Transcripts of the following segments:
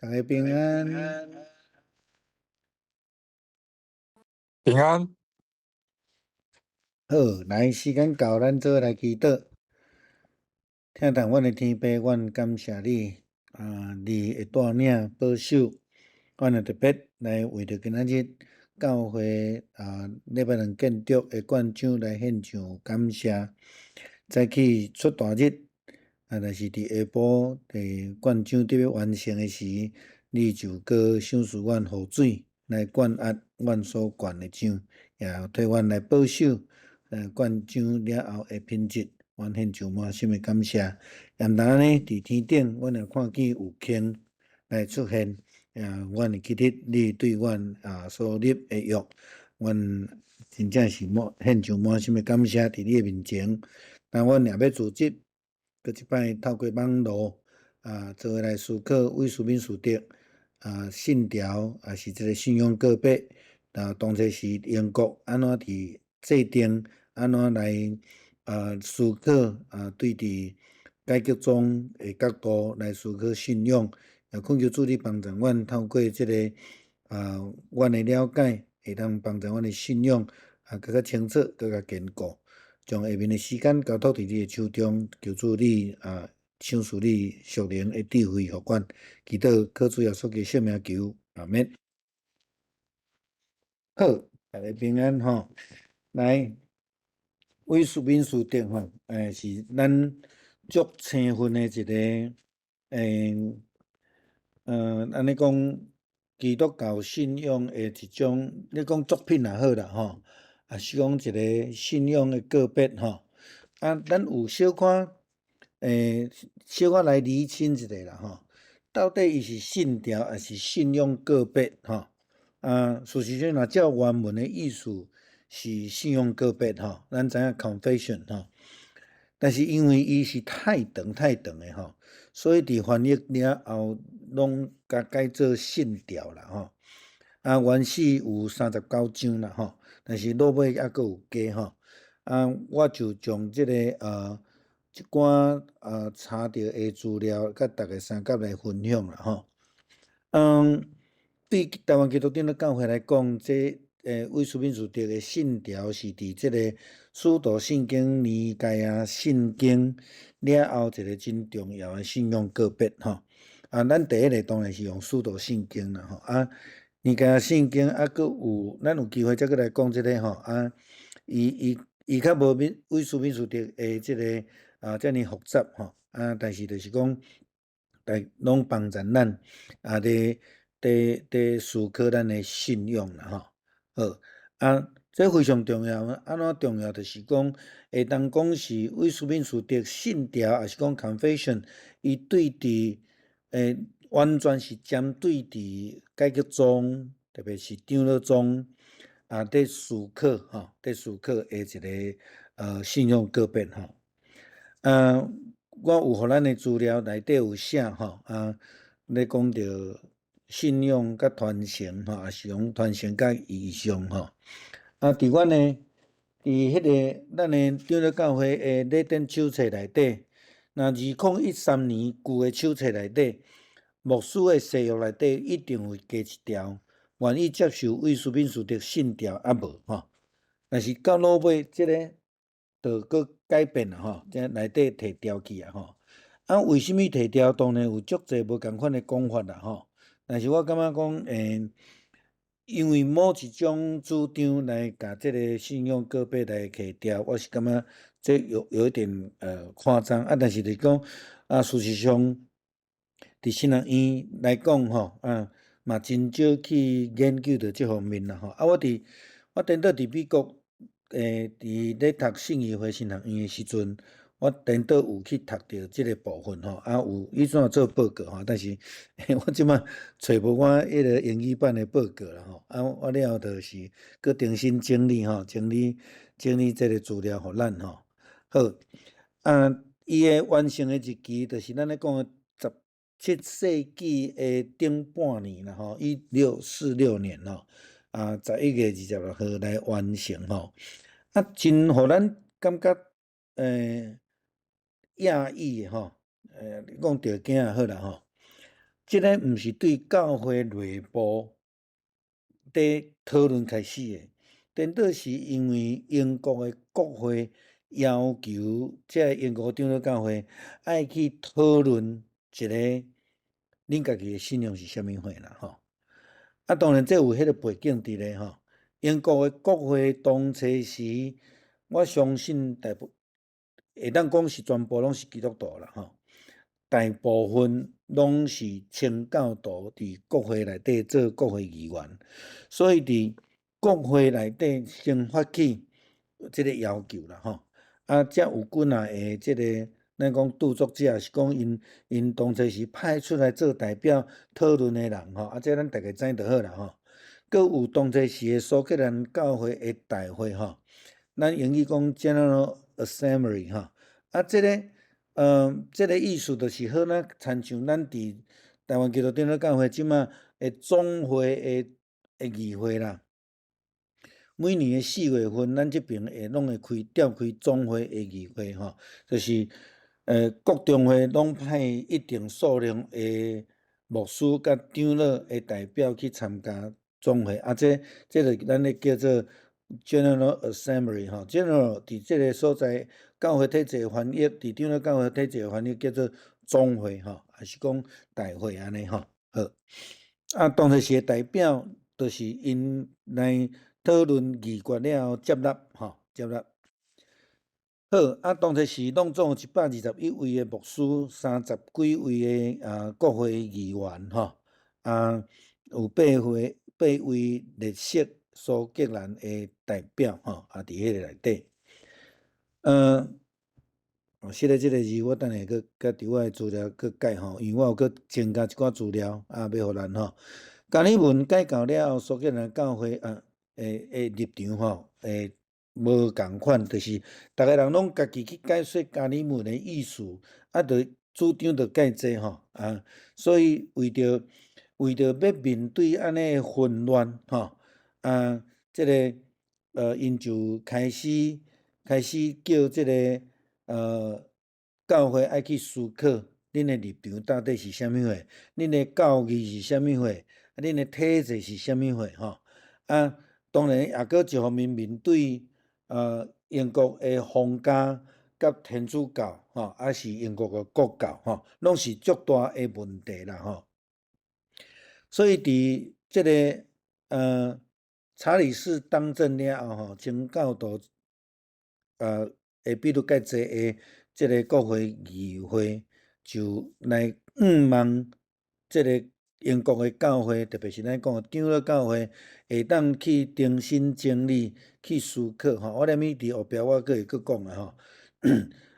大家平安。平安。好，来时间到，咱做来祈祷。听从阮的天父，阮感谢你你会带领保守，阮也特别来为着今仔日教会礼拜堂建筑的馆长来献上感谢。早起出大日但是伫下晡馆长伫要完成的时，你就搁赏赐阮雨水来灌压阮所灌的奖，也替阮来保守灌奖了后的品质。阮献上满心的感谢。也毋但呢，伫天顶，阮也看见有星来出现。阮会记得你对阮所立的约，阮真正是献上满心的感谢伫你的面前。但阮也要组织，搁一摆透过网络做来思考为书面书德信条，也是即个信仰告白。当初是英国安怎伫制定，安怎来思考对伫解决中的角度来思考信仰，也恳求主你帮助阮透过即个阮的了解，会当帮助阮的信仰更较清楚，更较坚固。将下面的时间交托伫你的手中，求主你赏赐你属灵的智慧互阮，祈祷靠主耶稣基督圣名求，阿免。好，大家平安吼。来，为书面书德吼，是咱足青分的一个安尼讲基督教信仰的一种，你讲作品也好啦吼，也是讲一个信仰的个别吼。咱有小可小可来厘清一下啦吼，到底伊是信条还是信仰个别吼？事实上，若照原文的意思是信仰个别吼，咱知影 confession 吼。但是因为伊是太长的吼，所以伫翻译了后，拢甲改做信条啦吼。原始有39章啦吼，但是落尾还佫有加吼。我就将即个一寡查到的资料，甲大家三甲来分享啦吼。对台湾基督长的教会来讲，这为书面书德的信条是伫即个使徒圣经、尼盖亚圣经了后一个真重要的信仰个别吼。咱第一个当然是用使徒圣经啦吼。尼盖亚圣经佫有，咱有机会再佫来讲即个吼。伊较无为书面书德的即个遮尔复杂吼。但是就是讲，拢帮助咱伫思考咱的信仰啦吼。好，这非常重要。安怎重要？就是讲，会当讲是为书面书德信条，还是讲 confession， 伊对伫完全是针对伫解决中，特别是长老中伫思考吼，伫思考的一个信仰个别吼。我有互咱的资料内底有写吼，咧讲着信仰甲传承吼，也是讲传承甲以上吼。伫阮的伫迄个咱的长老教会的礼典手册内底，那2013年旧的手册内底，牧师的誓约内底一定会加一条，愿意接受为书面书德信条无吼。但是到落尾即个就佫改变啦吼，即内底摕掉去啊吼。为什么摕掉？当然有足侪无共款的讲法啦吼。但是我感觉讲，因为某一种主张来甲即个信仰个别来摕掉，我是感觉这有一点夸张但是就是讲事实上，伫新学院来讲吼嘛真少去研究着这方面啦吼。我颠倒伫美国。伫咧读信义会新学院的时阵，我颠倒有去读着即个部分吼，有以前做报告吼，但是我即摆找无我迄个英语版的报告啦吼。我了后就是搁重新整理吼，整理即个资料互咱吼。好，伊的完成的日期就是咱咧讲的17世纪的顶半年啦吼，1646年吼，11月26号来完成吼。真互咱感觉讶异吼，你讲着惊也好啦吼。即个毋是对教会内部伫讨论开始诶，颠倒是因为英国诶国会要求即英国长老教会爱去讨论一个恁家己诶信仰是虾米货啦吼。啊，当然这有迄个背景伫咧吼。英国诶国会当初时，我相信大部会当讲是全部拢是基督徒啦吼。大部分拢是清教徒伫国会内底做国会议员，所以伫国会内底先发起即个要求啦吼。啊，才有几若个即个咱讲著作者是讲因当初时派出来做代表讨论诶人吼，啊，这咱大家知就好啦吼。搁有当初时诶苏格兰教会诶大会吼，咱英语讲 General Assembly 吼，啊，即个意思就是好咱亲像咱伫台湾基督长老教会即马诶总会诶议会啦。每年诶4月份，咱即边拢会召开总会诶议会吼，就是各中会拢派一定数量诶牧师甲长老诶代表去参加总会，啊，这就咱咧叫做 General Assembly 吼 ，General 伫即个所在教会体制翻译，伫长老教会体制翻译叫做总会吼，还是讲大会安尼吼，好。啊，当初时诶代表就是因来讨论议决了后接纳吼，接纳。好，啊，当初时拢总有121位诶牧师，30几位诶国会议员吼，啊，有8位列席苏格兰诶代表吼，啊，伫迄个内底。写咧即个字，我等下搁伫我诶资料搁改吼，因为我有搁增加一寡资料，啊，要互咱吼。甲你文改到了后，苏格兰教会诶立场吼，无共款，就是逐个人拢家己去解说加尔文诶意思，啊，主张着介济吼，啊，所以为着要面对安尼诶混乱吼，啊，即个因就开始叫即个教会爱去思考恁诶立场到底是啥物货，恁诶教义是啥物货，恁诶体制是啥物货吼，啊，当然也搁一方面面对英国诶皇家甲天主教吼，还是英国诶国教吼，拢是足大诶问题啦吼。所以伫即个查理士当政了后吼，清教徒会比较较济诶，即个国会议会就来望即个英国诶教会，特别是咱讲诶长老教会，会当去重新整理、去思考吼。我踮伫后壁我阁会阁讲啦吼。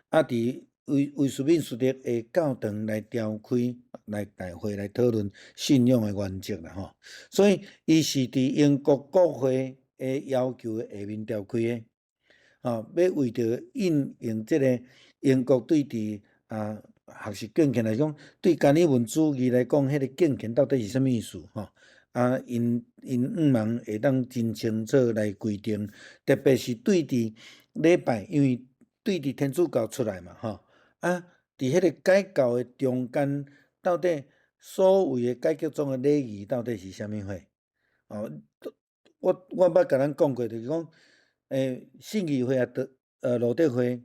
啊，伫威斯敏斯特诶教堂来召开来大会来讨论信仰诶原则啦吼。所以伊是伫英国国会诶要求下面召开诶。要为着应用即个英国对伫学习敬虔来讲，对加尔文主义来讲，迄个敬虔到底是啥物意思吼？啊，因望会当真清楚来规定，特别是对伫礼拜，因为对伫天主教出来嘛吼，啊，伫迄个改教诶中间，到底所谓诶改革中诶礼仪到底是啥物货？哦，我捌甲咱讲过，就是讲，信义会路德会，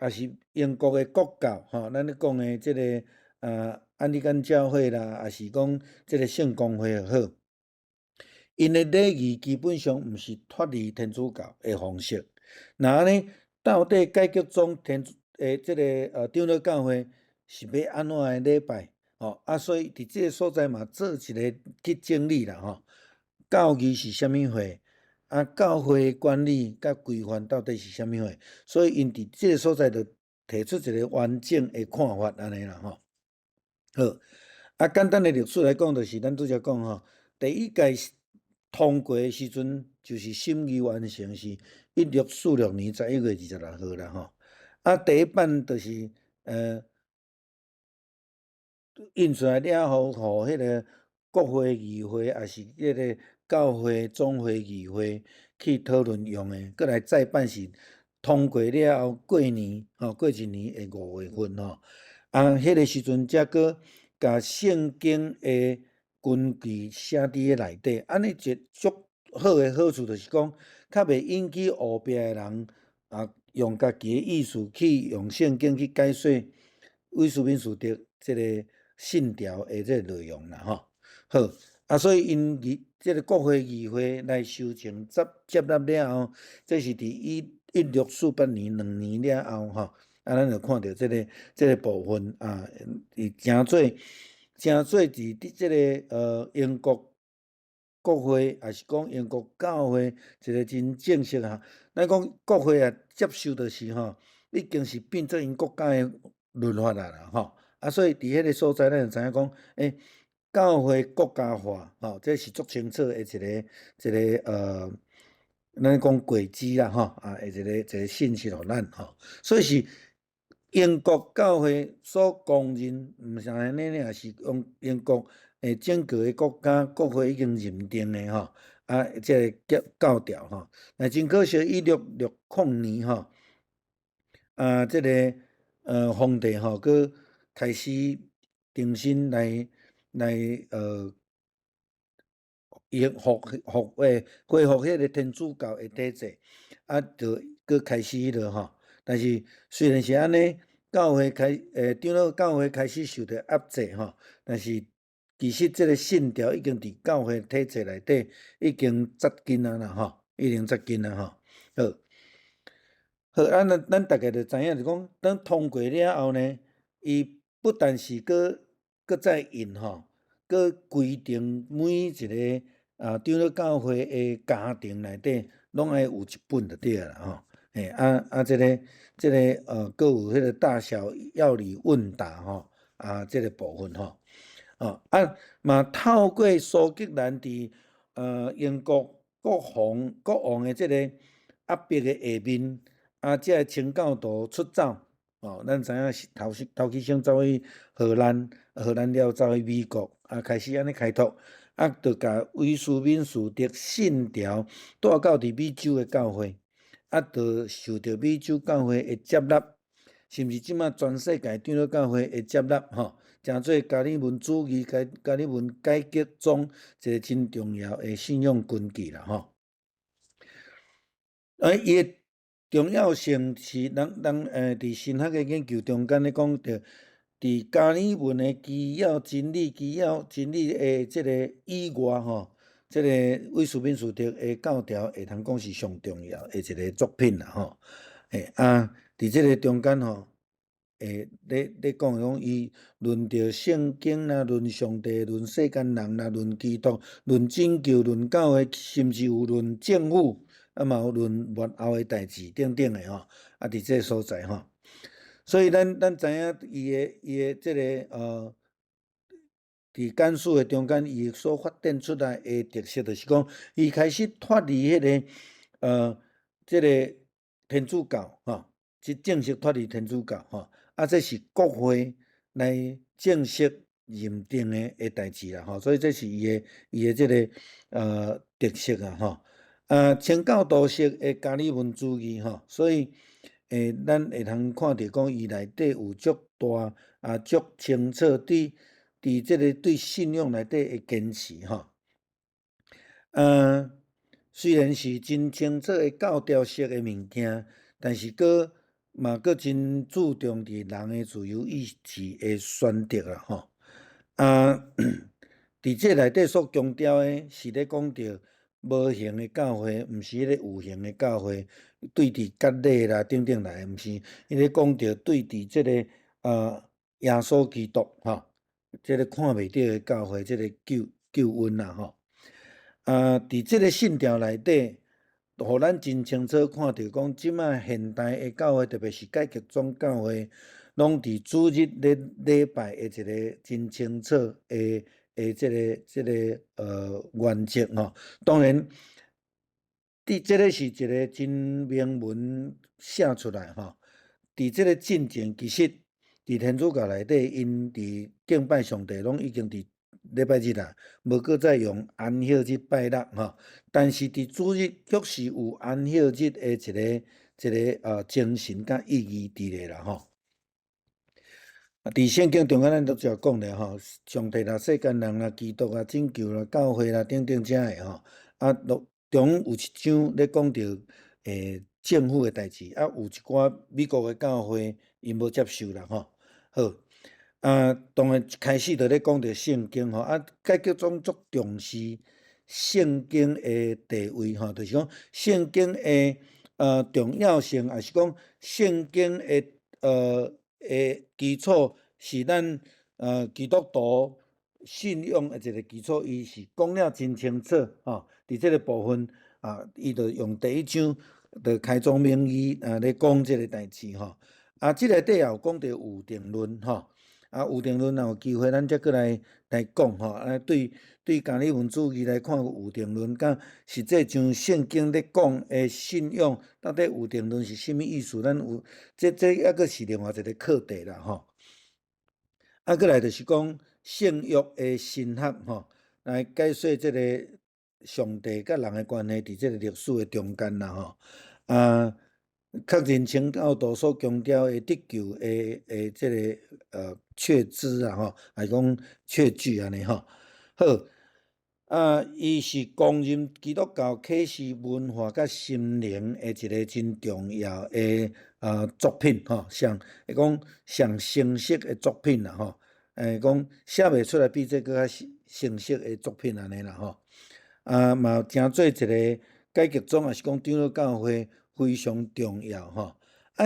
也是英国诶国教吼，咱咧讲诶即个安利甘教会啦，也是讲即个圣公会也好，因诶礼仪基本上毋是脱离天主教诶方式。那安尼到底改革中即个长老教会是要安怎诶礼拜？吼，啊，所以伫即个所在嘛，做一个去整理啦吼。教义是啥物货？啊，教会管理甲规范到底是啥物货？所以因伫即个所在就提出一个完整诶看法安尼啦吼。好，啊，简单诶历史来讲，就是咱拄则讲吼，第一届通过诶时阵，就是审议完成是1646年11月26号啦吼。啊，第一版就是印出来了后，互迄个国会议会，也是迄个教会总会议会去讨论用诶，过来再办是通过了后过年吼，过一年诶5月份吼，啊，迄个时阵才搁甲圣经的根据写伫个内底，安尼一足好诶好处就是讲，较袂引起后壁诶人用家己诶意思去用圣经去解说威斯敏斯特即个信条诶即个内容啦吼。好，所以因即个国会议会来修正接纳了后，这是伫1648年2年了后吼，咱就看到即个部分伊诚做伫即个英国国会，也是讲英国教会一个真正式咱讲国会接受就是已经是变做因国家诶律法啦吼。所以伫迄个所在，咱就知影讲，教会国家化这是足清楚诶一个咱讲轨迹啦一个信息互咱所以是英国教会所公认，毋是安尼尔，是用英国整个诶国家国会已经认定诶即个教条但真可惜，1660年即个皇帝佮开始重新来恢复迄个天主教诶体制，就佮开始迄落但是虽然是安尼，长老教会开始受到压制但是其实即个信条已经伫教会体制内底已经扎根啦已经扎根啦好。好，咱大概就知影，就讲当通过了后呢，伊不但是搁再印搁规定每一个长老教会诶家庭内底拢爱有一本就对啦即个搁有迄个大小要理问答即个部分嘛透过苏格兰伫英国国王诶即个压迫诶下面。即个清教徒出走咱知影是头起先走去荷兰了走去美国开始安尼开拓就甲威斯敏斯特信条带到伫美洲诶教会就受到美洲教会诶接纳，甚至即马全世界长老教会会接纳诚做加尔文主义加尔文改革中一个真重要诶信仰根基啦伊诶重要性是人伫神学诶研究中间咧讲着，伫加尔文诶基要真理诶即个以外即个威斯敏斯特诶教条会通讲是上重要诶一个作品啦伫即个中间咧讲伊论着圣经啦，论上帝，论世间人啦，论基督，论拯救，论教会，甚至有论政府。嘛有论末后诶代志等等诶伫即个所在所以咱知影伊诶即个伫简述诶中间，伊所发展出来诶特色，就是讲伊开始脱离迄个即个天主教即正式脱离天主教这是国会来正式认定诶代志啦所以这是伊诶即个特色清教徒式诶加尔文主义所以咱会通看到讲伊内底有足大足清楚伫即个对信仰内底诶坚持虽然是真清楚诶教条式诶物件，但是嘛真注重伫人诶自由意志诶选择啦伫即内底所强调诶是咧讲着无形诶教会，毋是迄个有形诶教会，对伫割礼啦等等来，毋是伊咧讲着对伫即个耶稣基督即个看袂到诶教会，即个救恩啦伫即个信条内底，互咱真清楚看到讲，即卖现代诶教会，特别是改革宗教会，拢伫主日咧礼拜诶一个真清楚诶即个原则当然，即个是一个真明文写出来伫即个进前，其实伫天主教内底，因伫敬拜上帝拢已经伫礼拜日无搁再用安息日拜六但是伫主日确实有安息日诶一个精神甲意义伫咧啦伫圣经中间，咱都只讲咧吼，上帝啦、世间人啦、基督啊、拯救啦、教会啦，等等遮个吼。啊，中有一章咧讲到政府诶代志，啊，有一寡美国诶教会因无接受啦吼。好，当然一开始就咧讲到圣经吼，啊，解决总足重视圣经诶地位吼，就是讲圣经诶重要性，也是讲圣经诶基础是咱基督徒信仰诶一个基础，伊是讲了真清楚吼。伫即个部分伊就用第一章就开宗明义咧讲即个代志吼。即内底也有讲到有定论吼。有定论若有机会，咱则过来讲吼。对加利文主义来看，有定论甲实际像圣经咧讲诶信仰，到底有定论是啥物意思？咱有这抑个是另外一个课题啦吼。过来就是讲圣约诶神学吼，来解说即个上帝甲人诶关系伫即个历史诶中间啦吼。较认清教徒所强调诶得救诶即个确知啊吼，还讲确据安尼吼。好，伊是公认基督教启示文化甲心灵诶一个真重要诶作品吼，会讲上成熟诶作品啦吼。讲写袂出来比这个较成熟诶作品安尼啦吼。嘛诚做一个解决宗，也是讲长老教会非常重要吼。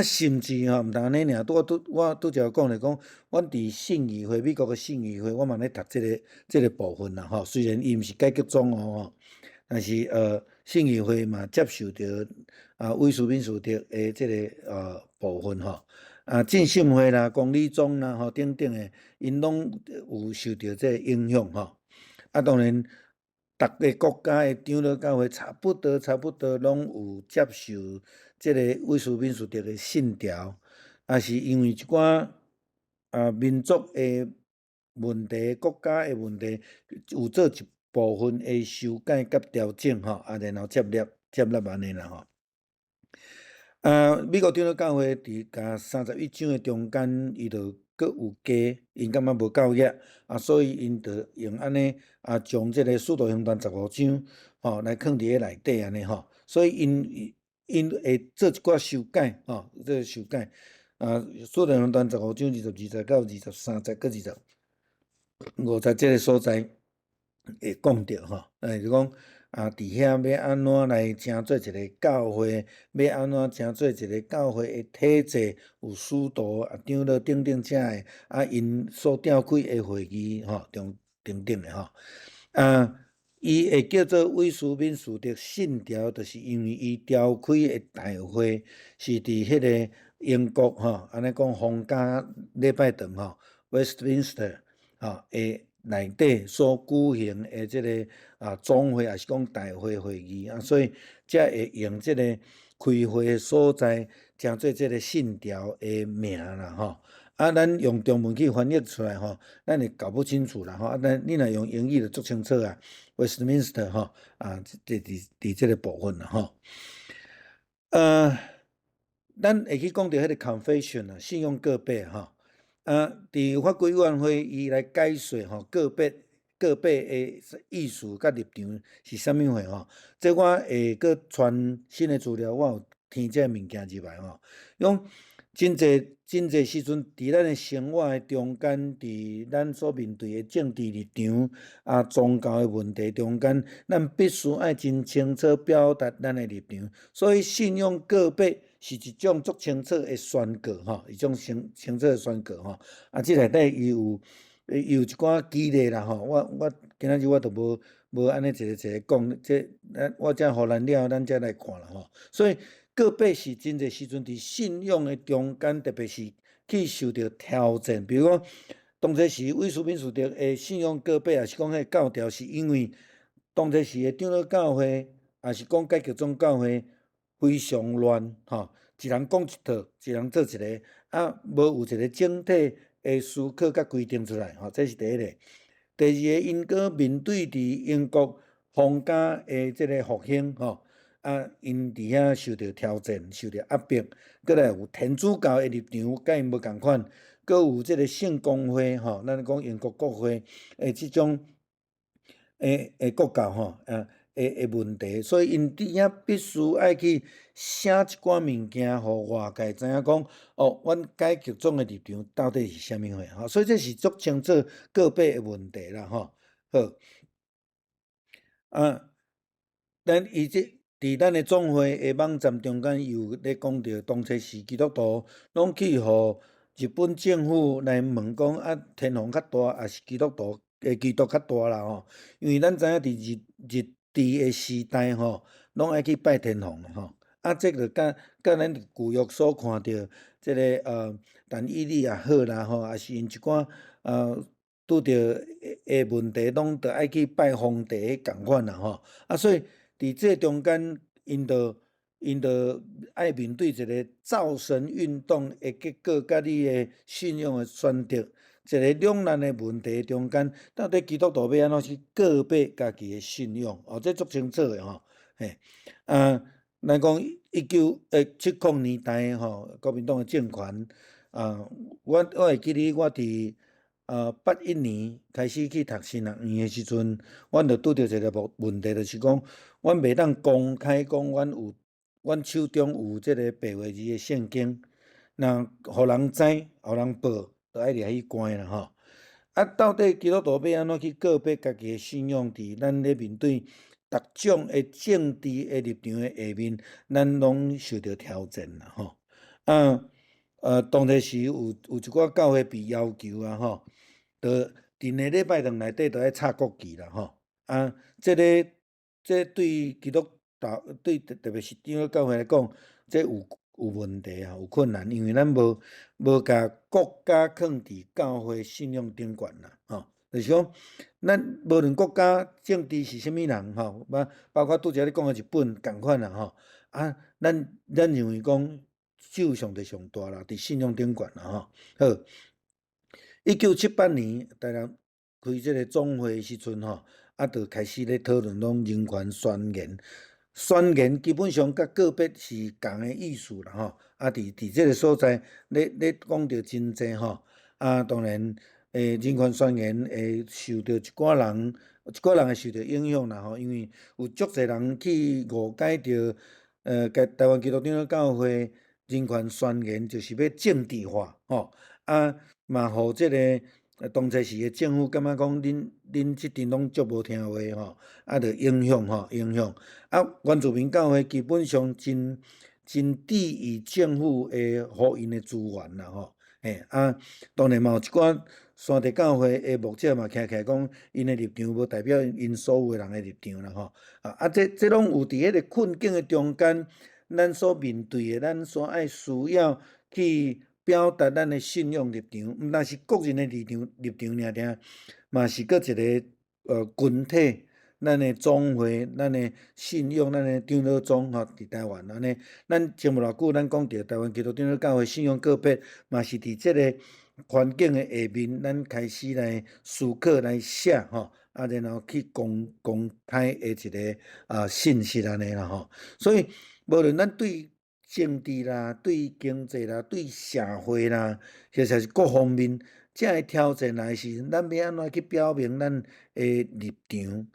甚至毋但安尼尔，我拄则讲咧，讲阮伫信义会，美国诶信义会，我嘛咧读即个部分啦吼。虽然伊毋是解决宗吼，但是信义会嘛接受着威斯敏斯特诶即个部分吼。浸信会啦、公理宗啦吼等等诶，因拢有受到即个影响吼。当然，逐个国家诶长老教会差不多拢有接受即个威斯敏斯特诶信条，是因为一寡民族诶问题、国家诶问题，有做一部分诶修改甲调整吼，然后接纳安尼啦吼。美国长老教会伫甲31章诶中间，伊就阁有加，因感觉无够额，所以因就用安尼将即个使徒行传15章吼来放伫咧内底安尼吼。所以因会做一寡修改吼，做修改使徒行传15章20到23节，搁50即个所在会讲着吼，就讲伫遐要安怎来成做一个教会，要安怎成做一个教会诶体制，有使徒长老等等遮诶，因所召开诶会议吼，等等诶吼。伊会叫做威斯敏斯特信条，就是因为伊召开诶大会是伫迄个英国吼，安尼讲皇家礼拜堂吼 ，Westminster 吼诶内底所举行诶即个总会，也是讲大会会议所以才会用即个开会诶所在，称做即个信条诶名啦吼。咱用中文去翻译出来吼，咱会搞不清楚啦吼。你若用英语就足清楚Westminster 吼伫即个部分啦吼。咱会去讲到迄个 confession 信用告白吼。伫法规委员会伊来解说吼，告白诶意思甲立场是啥物货吼？这我会搁传新诶资料，我有添这物件入来吼。用真侪时阵，伫咱诶生活诶中间，伫咱所面对诶政治立场宗教诶问题中间，咱必须爱真清楚表达咱诶立场。所以信用告白是一种足清楚诶宣告吼，一种清楚诶宣告吼。即内底伊有一寡激励啦吼。我今仔日我都无安尼一个一个讲，我才互咱了，咱才来看啦吼。所以告白是真侪时阵伫信仰诶中间，特别是去受到挑战。比如讲，当初时威斯敏斯特诶信仰告白，也是讲迄教条，是因为当初时诶长老教会，也是讲解决宗教会非常乱吼，一人讲一套，一人做一个，无有一个整体诶思考甲规定出来吼，这是第一个。第二个，因搁面对伫英国皇家诶即个复兴吼。因伫遐受到挑战，受到压迫，搁来有天主教诶立场，甲因无共款，搁有即个性工会吼，咱讲英国国会即种国教吼，问题，所以因伫遐必须爱去写一寡物件，互外界知影讲，哦，阮改革中的立场到底是啥物货吼，所以这是足清楚个别的问题啦吼。好，咱伊伫咱的总会的网站中间有咧讲着，当初是基督徒拢去互日本政府来问讲，天皇较大，还是基督较大啦吼？因为咱知影伫日治的时代吼，拢爱去拜天皇吼。这个甲咱旧约所看到即个但以理也好啦吼，也是因一寡拄着的问题，拢着爱去拜皇帝共款啦吼。所以伫这中间，因着爱面对一个造神运动的结果，甲你的信仰的选择，一个两难的问题中间，到底基督徒要安怎去告别家己的信仰？这足清楚的吼，嘿，咱讲1970年代吼，国民党的政权，我会记得我伫81年开始去读神学院的时阵，阮就拄着一个问题，就是讲，阮袂当公开讲阮手中有即个白话字的圣经，那互人知，互人报，就爱掠去关啦吼。到底基督徒要安怎去告别家己的信仰？伫咱咧面对逐种的政治的立场的下面，咱拢受到挑战啦吼。当然是有一寡教会被要求啊吼，伫个礼拜堂内底都爱插国旗啦吼。这对基督教对特别是长老教会来讲，这有问题啊，有困难，因为咱无甲国家放伫教会信仰顶悬啦吼。就是讲，咱无论国家政治是啥物人吼，包括拄则你讲的日本共款啦吼。咱认为讲首相就上大啦，伫信仰顶悬啦吼。好，1978年台湾开这个总会的时阵吼，就开始咧讨论拢人权宣言。宣言基本上甲个别是共的意思啦吼。伫这个所在咧讲着真济吼。当然，人权宣言会受到一寡人会受到影响啦吼，因为有足侪人去误解着台湾基督长老教会人权宣言就是要政治化吼。嘛，互即个当初时的政府感觉讲，恁即阵拢足无听话吼，着影响吼，影响。原住民教会基本上真抵御政府的互因的资源啦吼。当然嘛有一寡山地教会的牧者嘛，徛起来讲，因的立场无代表因所有人的立场啦吼。这拢有伫迄个困境的中间，咱所面对的，咱所爱需要去表达咱的信仰立场，毋但是个人的立场尔定，嘛是搁一个群体，咱的总会，咱的信仰，咱的长老宗吼，伫台湾安尼，咱前无偌久，咱讲着台湾基督长老教会信仰个别，嘛是伫即个环境的下面，咱开始来思考来写吼，然后去公开的一个信息安尼啦吼。所以无论咱对政治啦、对经济啦、对社会啦，或者是各方面，这个挑战来是咱要安怎去表明咱的立场？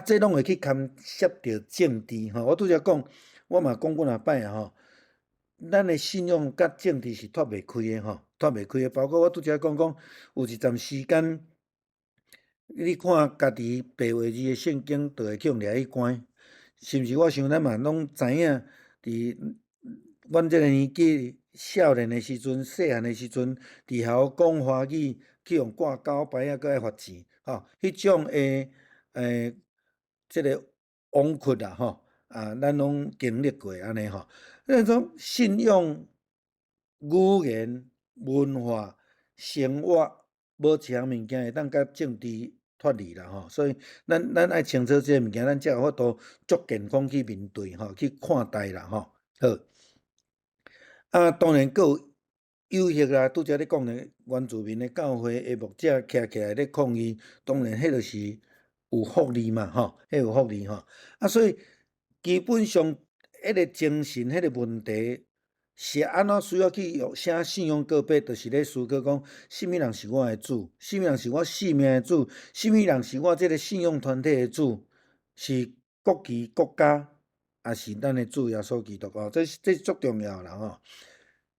这拢会去牵涉到政治吼。我拄则讲，我嘛讲过若摆啊吼，咱的信仰甲政治是脱袂开的吼，脱袂开的。包括我拄则讲有一段时间，你看家己白话字的圣经，就会去用掠去关，是毋是？我想咱嘛拢知影，伫阮这个年纪少年的时阵、细汉的时阵，伫校讲华语，去用挂狗牌搁爱罚钱吼，迄种即个枉屈啦吼，咱拢经历过安尼吼。那种信仰、语言、文化、生活，无一项物件会当甲政治脱离啦吼。所以咱爱清楚即个物件，咱才有法度足健康去面对吼，去看待啦吼。好，当然佫有右翼啦，拄则咧讲的原住民的教会的牧者徛起来咧抗议，当然迄就是有福利嘛吼，迄有福利吼。所以基本上迄个精神迄个问题，是安怎需要去用写信用告白，就是咧思考讲，什么人是我的主，什么人是我性命的主，什么人是我即个信用团体的主，是国旗、国家，还是咱的主耶稣基督哦？这是足重要啦吼。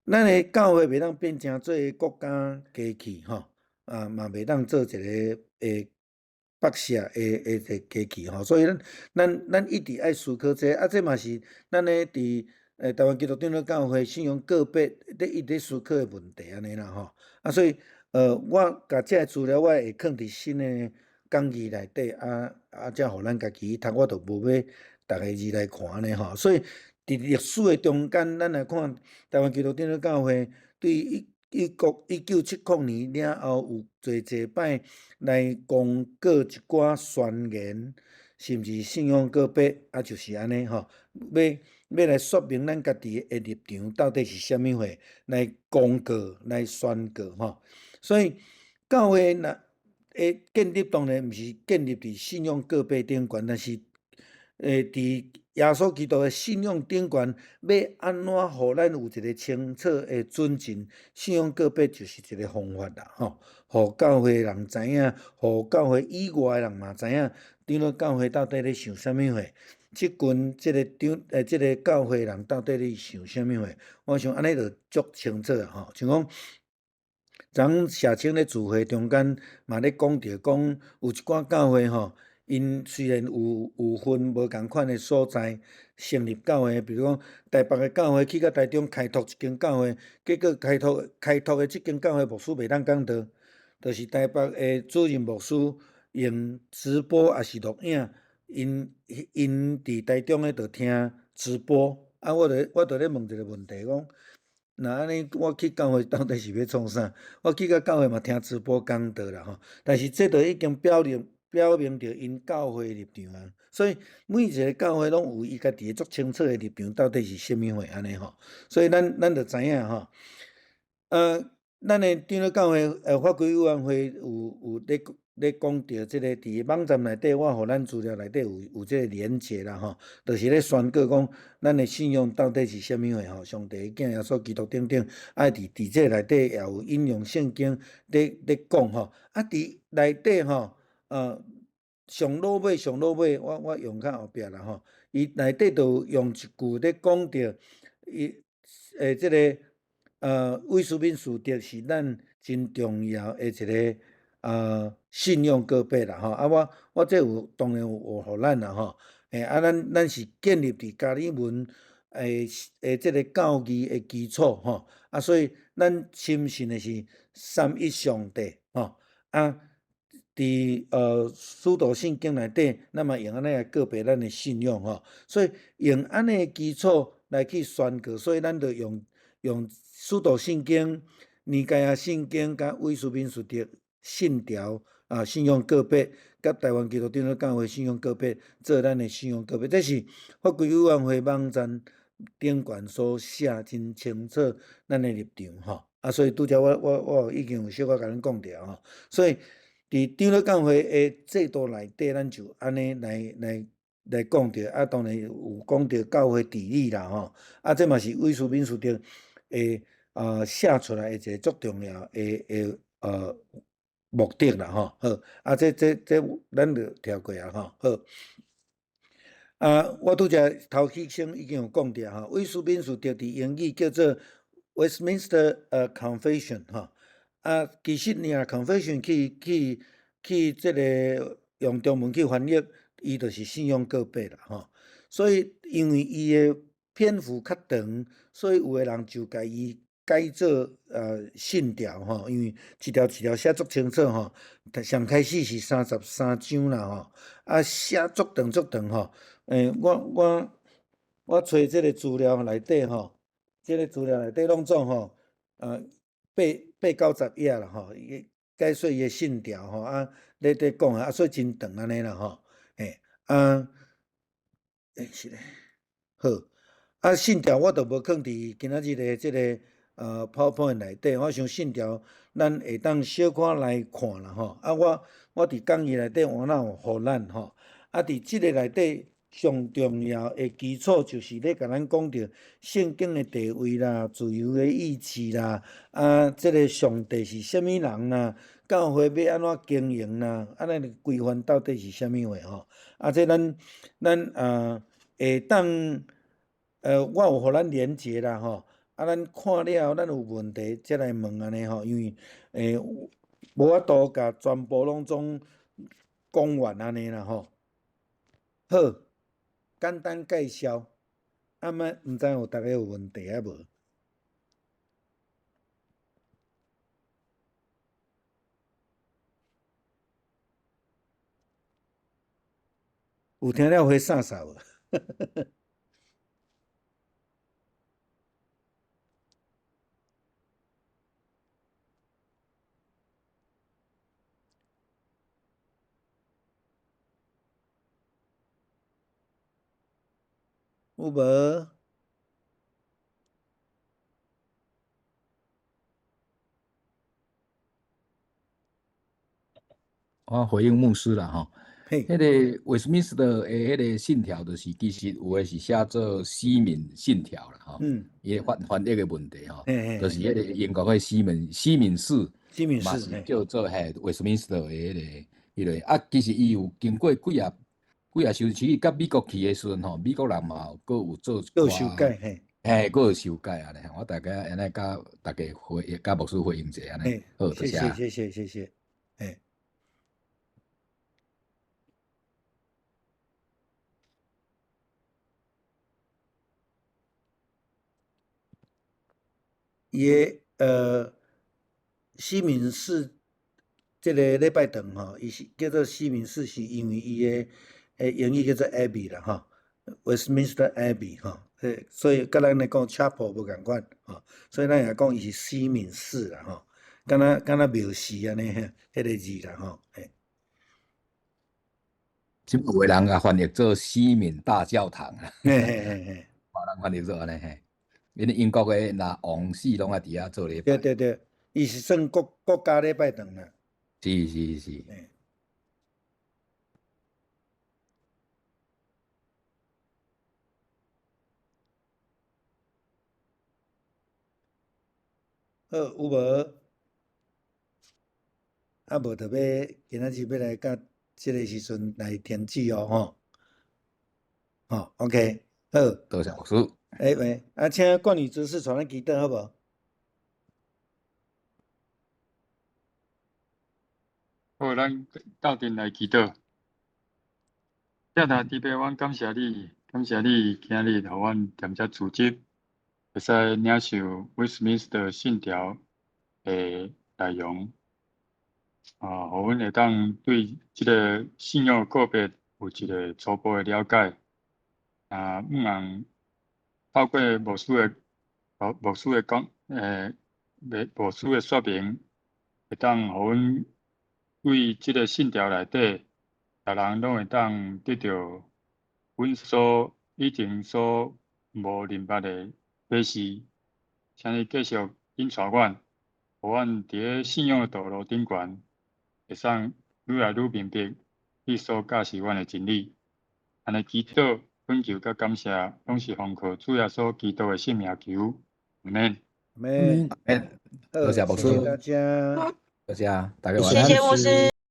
咱的教会袂当变成做国家机器吼，嘛袂当做一个北社一个机器吼，所以咱一直爱思考这啊，这嘛是咱咧伫台湾基督长老教会信用个别咧一直思考的问题安尼啦吼。所以我甲这资料我会放伫新的讲义内底，才互咱家己读，我就无要逐个字来看安尼吼。所以伫历史的中间，咱来看台湾基督长老教会对1970年了后，有侪摆来公告一寡宣言，甚至信用告白，就是安尼吼，要来说明咱家己的立场到底是啥物货，来公告、来宣告吼。所以教会若建立当然毋是建立伫信用告白顶悬，但是伫耶稣基督的信用顶悬，要安怎互咱有一个清楚的准证？信用告白就是一个方法啦，吼，互教会人知影，互教会以外的人嘛知影，长老教会到底咧想啥物货？即群即个教会人到底咧想啥物货？我想安尼就足清楚啊，吼，像讲。昨社青咧聚会中间嘛咧讲着讲，有一寡教会吼，因虽然有分无共款的所在成立教会，比如讲台北的教会去到台中开拓一间教会，结果开拓的即间教会牧师袂当讲道，就是台北的主任牧师用直播还是录影，因伫台中咧就听直播，我就咧问一个问题讲。那安尼，我去教会到底是要创啥？我去到教会嘛听直播讲道啦吼，但是这都已经表明着因教会立场啊。所以每一个教会拢有伊家己足清楚的立场，到底是啥物货安尼吼。所以咱就知影吼，咱的长老教会法规委员会有咧讲着即个伫网站内底，我互咱资料内底有即个连结啦吼，就是咧宣告讲咱的信用到底是啥物货吼，上帝的囝耶稣基督等等，伫这内底也有引用圣经咧讲吼，伫内底吼，上落尾，我用较后壁啦吼，伊内底就用一句咧讲着即个。威斯敏斯特是咱真重要的一个信用告白啦吼，我这当然有互咱啦吼，咱是建立伫加尔文即个教义的基础吼，所以咱深信的是三一上帝吼，伫使徒圣经内底，咱嘛用安尼来告白咱的信用吼，所以用安尼的基础来去宣告，所以咱就用使徒圣经、尼盖亚圣经、甲威斯敏斯特信条信用告白，甲台湾基督长老教会信用告白，做咱的信用告白，这是法规委员会网站顶悬所写真清楚咱的立场吼，所以拄则我已经有小可甲恁讲着吼，所以伫长老教会的制度内底，咱就安尼来讲着，当然有讲着教会治理啦吼，这嘛是威斯敏斯特诶写出来的一个足重要的目的啦吼，好，这咱就跳过啊吼，好。我拄则头起先已经有讲着吼，威斯敏斯特伫英语叫做 Westminster Confession 吼，其实呢 Confession 去即个用中文去翻译，伊就是信用告白啦吼，所以因为伊的篇幅较长，所以有的人就甲伊改做信条吼，因为一条一条写足清楚吼，上开始是33章啦吼，写足长吼，我找即个资料内底吼，即个资料内底拢总吼890页啦吼，解说伊的信条吼，咧讲所以真长安尼啦吼，是咧，好，信条我就无放伫今仔日的即个PowerPoint 内底，我想信条咱会当小可来看啦吼，我伫讲义内底我哪有互咱吼，伫即个内底上重要的基础就是咧，甲咱讲着圣经的地位啦、自由的意志啦，即个上帝是虾米人啦，教会要安怎经营啦，安尼规范到底是虾米话吼？这咱会当我有互咱连结啦吼，咱看了咱有问题则来问安尼吼，因为无法度甲全部拢总讲完安尼啦吼。好，简单介绍，毋知有逐个有问题啊无？有听了会啥啥无？有无？我回应牧师啦吼，嘿，迄个威斯敏斯特的迄个信条，就是其实有诶是写做西敏信条啦吼，伊翻译的问题吼，就是迄个英国的西敏寺，嘛是叫做威斯敏斯特的迄个啊，其实伊有经过几啊修持，甲美国去的时阵吼，美国人嘛有做修改嘿，有修改安尼，我大概安尼甲大家甲牧师回应者安尼，好，多谢。谢谢，嘿。伊个西敏寺即个礼拜堂吼，伊是叫做西敏寺，是因为伊个英语叫做 Abbey 啦吼 ，Westminster Abbey 吼，所以甲咱来讲 chapel 无共款吼，所以咱也讲伊是西敏寺啦吼，敢若庙寺安尼迄个字啦吼，即有个人啊翻译做西敏大教堂啊，嘿，有人翻译做安尼嘿。因为英国的那王室拢啊伫遐做礼拜。对，伊是算国家礼拜堂啦。是。好，有无？无就要今仔日要来甲即个时阵来填字吼。好 ，OK， 好。多谢牧师。喂，请冠宇执事传咱祈祷好无？好，咱斗阵来祈祷。天父慈悲，阮感谢你，今日互阮踮遮组织，会使领受威斯敏斯特信条的内容，互阮会当对即个信仰个别有一个初步的了解。透过牧师的讲，牧师的说明，会当互阮对即个信条内底，逐人拢会当得到阮以前所无明白的启示。请你继续引带阮，互阮伫咧信仰的道路顶悬，会使愈来愈明白你所教示阮的真理。安尼祈祷、恳求甲感谢，拢是奉靠主耶稣基督的圣名求，阿们。阿们。多谢牧师。谢谢大家。多谢大家晚安。谢谢牧师。